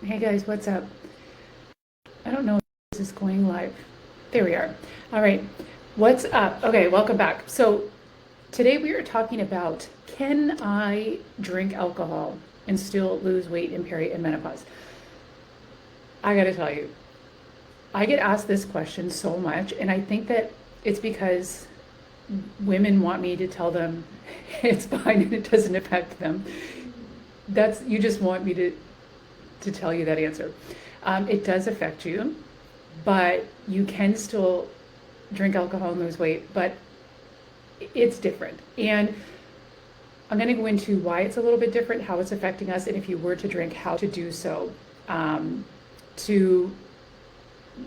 Hey guys, what's up? I don't know if this is going live. There we are. All right. What's up? Okay, welcome back. So today we are talking about, can I drink alcohol and still lose weight in peri and menopause? I gotta tell you, I get asked this question so much, and I think that it's because women want me to tell them it's fine and it doesn't affect them. That's, you just want me to tell you that answer. It does affect you, but you can still drink alcohol and lose weight, but it's different. And I'm going to go into why it's a little bit different, how it's affecting us, and if you were to drink, how to do so to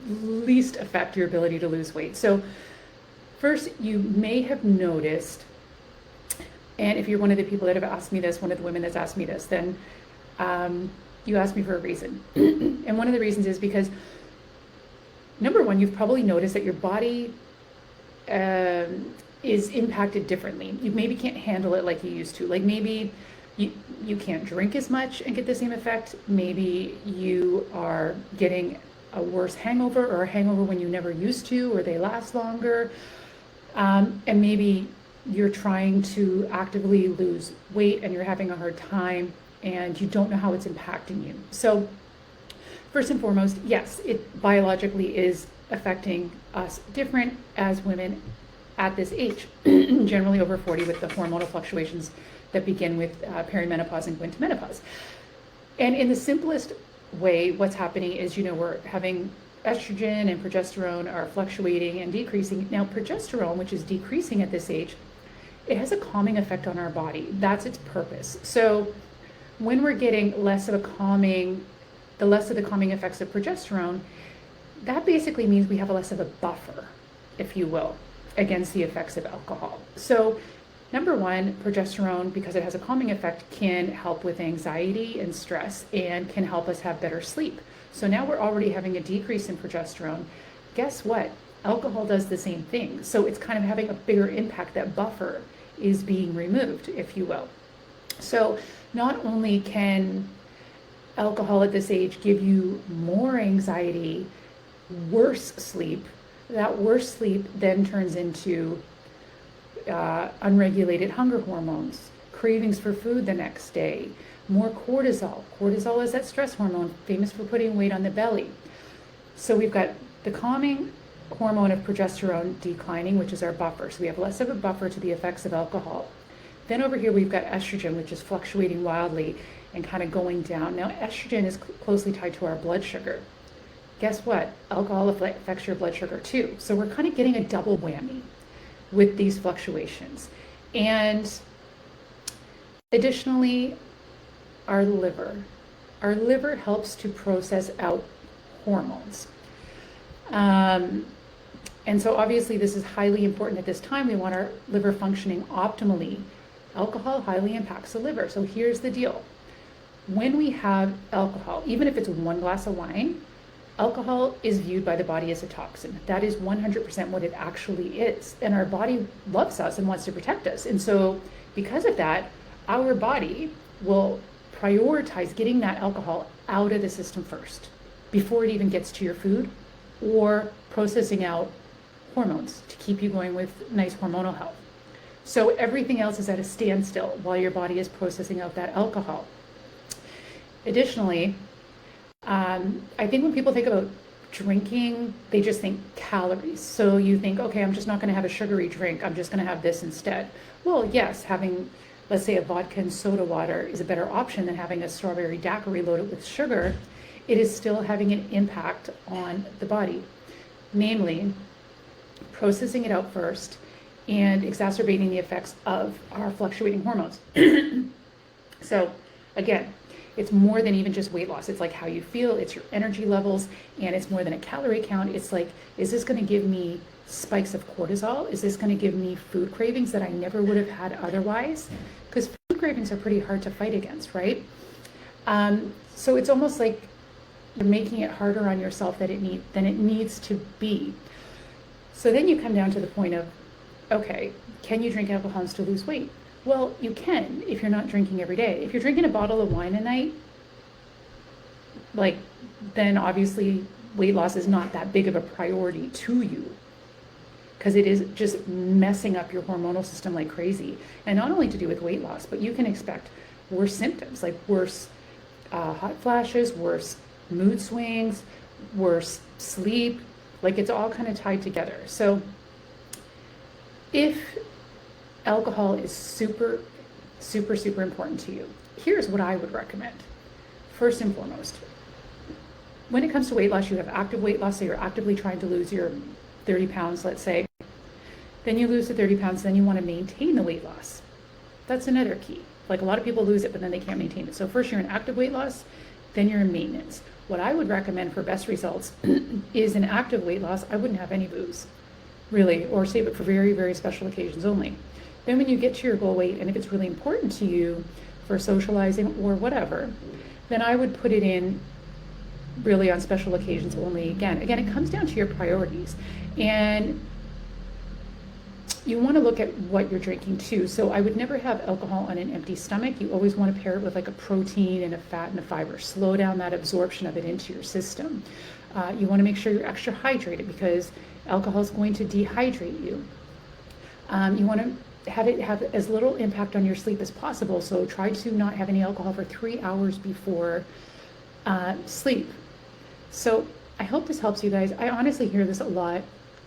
least affect your ability to lose weight. So first, you may have noticed, and if you're one of the people that have asked me this, one of the women that's asked me this, then you asked me for a reason. And one of the reasons is because, number one, you've probably noticed that your body is impacted differently. You maybe can't handle it like you used to. Like maybe you can't drink as much and get the same effect. Maybe you are getting a worse hangover, or a hangover when you never used to, or they last longer. And maybe you're trying to actively lose weight and you're having a hard time and you don't know how it's impacting you. So first and foremost, yes, it biologically is affecting us different as women at this age, generally over 40, with the hormonal fluctuations that begin with perimenopause and go into menopause. And in the simplest way, what's happening is, we're having estrogen and progesterone are fluctuating and decreasing. Now, progesterone, which is decreasing at this age, it has a calming effect on our body. That's its purpose. So when we're getting the less of the calming effects of progesterone, that basically means we have less of a buffer, if you will, against the effects of alcohol. So number one, progesterone, because it has a calming effect, can help with anxiety and stress and can help us have better sleep. So now we're already having a decrease in progesterone. Guess what? Alcohol does the same thing. So it's kind of having a bigger impact. That buffer is being removed, if you will. So not only can alcohol at this age give you more anxiety, worse sleep, that worse sleep then turns into unregulated hunger hormones, cravings for food the next day, more cortisol. Cortisol is that stress hormone famous for putting weight on the belly. So we've got the calming hormone of progesterone declining, which is our buffer. So we have less of a buffer to the effects of alcohol. Then over here, we've got estrogen, which is fluctuating wildly and kind of going down. Now, estrogen is closely tied to our blood sugar. Guess what? Alcohol affects your blood sugar too. So we're kind of getting a double whammy with these fluctuations. And additionally, our liver. Our liver helps to process out hormones. And so obviously this is highly important at this time. We want our liver functioning optimally. Alcohol highly impacts the liver. So here's the deal. When we have alcohol, even if it's one glass of wine, alcohol is viewed by the body as a toxin. That is 100% what it actually is. And our body loves us and wants to protect us. And so because of that, our body will prioritize getting that alcohol out of the system first, before it even gets to your food or processing out hormones to keep you going with nice hormonal health. So everything else is at a standstill while your body is processing out that alcohol. Additionally, I think when people think about drinking, they just think calories. So you think, okay, I'm just not going to have a sugary drink. I'm just going to have this instead. Well, yes, having, let's say, a vodka and soda water is a better option than having a strawberry daiquiri loaded with sugar. It is still having an impact on the body, namely processing it out first and exacerbating the effects of our fluctuating hormones. So again, it's more than even just weight loss. It's like how you feel, it's your energy levels, and it's more than a calorie count. It's like, is this going to give me spikes of cortisol? Is this going to give me food cravings that I never would have had otherwise? Because food cravings are pretty hard to fight against, right? So it's almost like you're making it harder on yourself than it needs to be. So then you come down to the point of, okay, can you drink alcohol and still lose weight? Well, you can if you're not drinking every day. If you're drinking a bottle of wine a night, like, then obviously weight loss is not that big of a priority to you, because it is just messing up your hormonal system like crazy. And not only to do with weight loss, but you can expect worse symptoms, like worse hot flashes, worse mood swings, worse sleep. Like, it's all kind of tied together. So if alcohol is super, super, super important to you, here's what I would recommend. First and foremost, when it comes to weight loss, you have active weight loss, so you're actively trying to lose your 30 pounds, let's say. Then you lose the 30 pounds, then you want to maintain the weight loss. That's another key. Like, a lot of people lose it, but then they can't maintain it. So first you're in active weight loss, then you're in maintenance. What I would recommend for best results is in active weight loss, I wouldn't have any booze, really, or save it for very, very special occasions only. Then when you get to your goal weight, and if it's really important to you for socializing or whatever, then I would put it in really on special occasions only. Again, it comes down to your priorities. And you want to look at what you're drinking too. So I would never have alcohol on an empty stomach. You always want to pair it with like a protein and a fat and a fiber. Slow down that absorption of it into your system. You want to make sure you're extra hydrated, because alcohol is going to dehydrate you. You want to have it have as little impact on your sleep as possible. So try to not have any alcohol for 3 hours before sleep. So I hope this helps you guys. I honestly hear this a lot.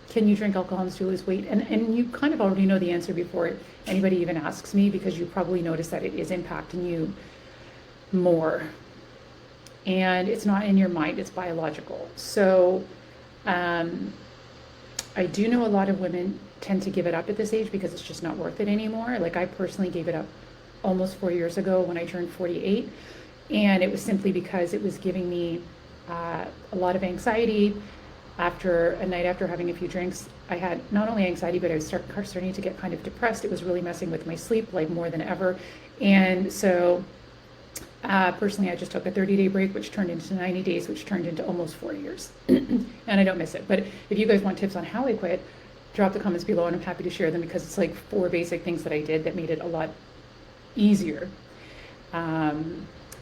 Can you drink alcohol and still lose weight? And you kind of already know the answer before anybody even asks me, because you probably notice that it is impacting you more. And it's not in your mind, it's biological. So I do know a lot of women tend to give it up at this age because it's just not worth it anymore. Like, I personally gave it up almost 4 years ago when I turned 48. And it was simply because it was giving me a lot of anxiety. After a night after having a few drinks, I had not only anxiety, but I was starting to get kind of depressed. It was really messing with my sleep, like, more than ever. And so personally, I just took a 30-day break, which turned into 90 days, which turned into almost 4 years. And I don't miss it. But if you guys want tips on how I quit, drop the comments below, and I'm happy to share them, because it's like 4 basic things that I did that made it a lot easier.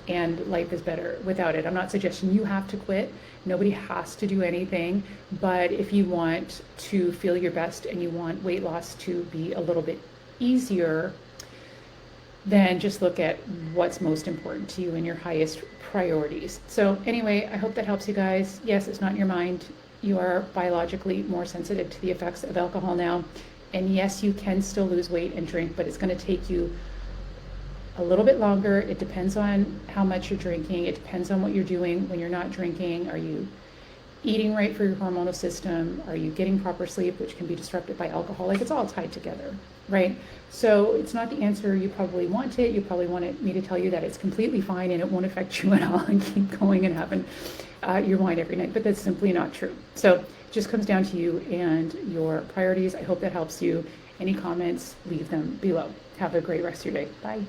And life is better without it. I'm not suggesting you have to quit. Nobody has to do anything. But if you want to feel your best and you want weight loss to be a little bit easier, then just look at what's most important to you and your highest priorities. So anyway, I hope that helps you guys. Yes, it's not in your mind. You are biologically more sensitive to the effects of alcohol now. And yes, you can still lose weight and drink, but it's going to take you a little bit longer. It depends on how much you're drinking. It depends on what you're doing when you're not drinking. Are you eating right for your hormonal system? Are you getting proper sleep, which can be disrupted by alcohol? Like, it's all tied together, right? So it's not the answer you probably wanted. You probably wanted me to tell you that it's completely fine and it won't affect you at all, and keep going and having your wine every night, but that's simply not true. So it just comes down to you and your priorities. I hope that helps you. Any comments, leave them below. Have a great rest of your day. Bye.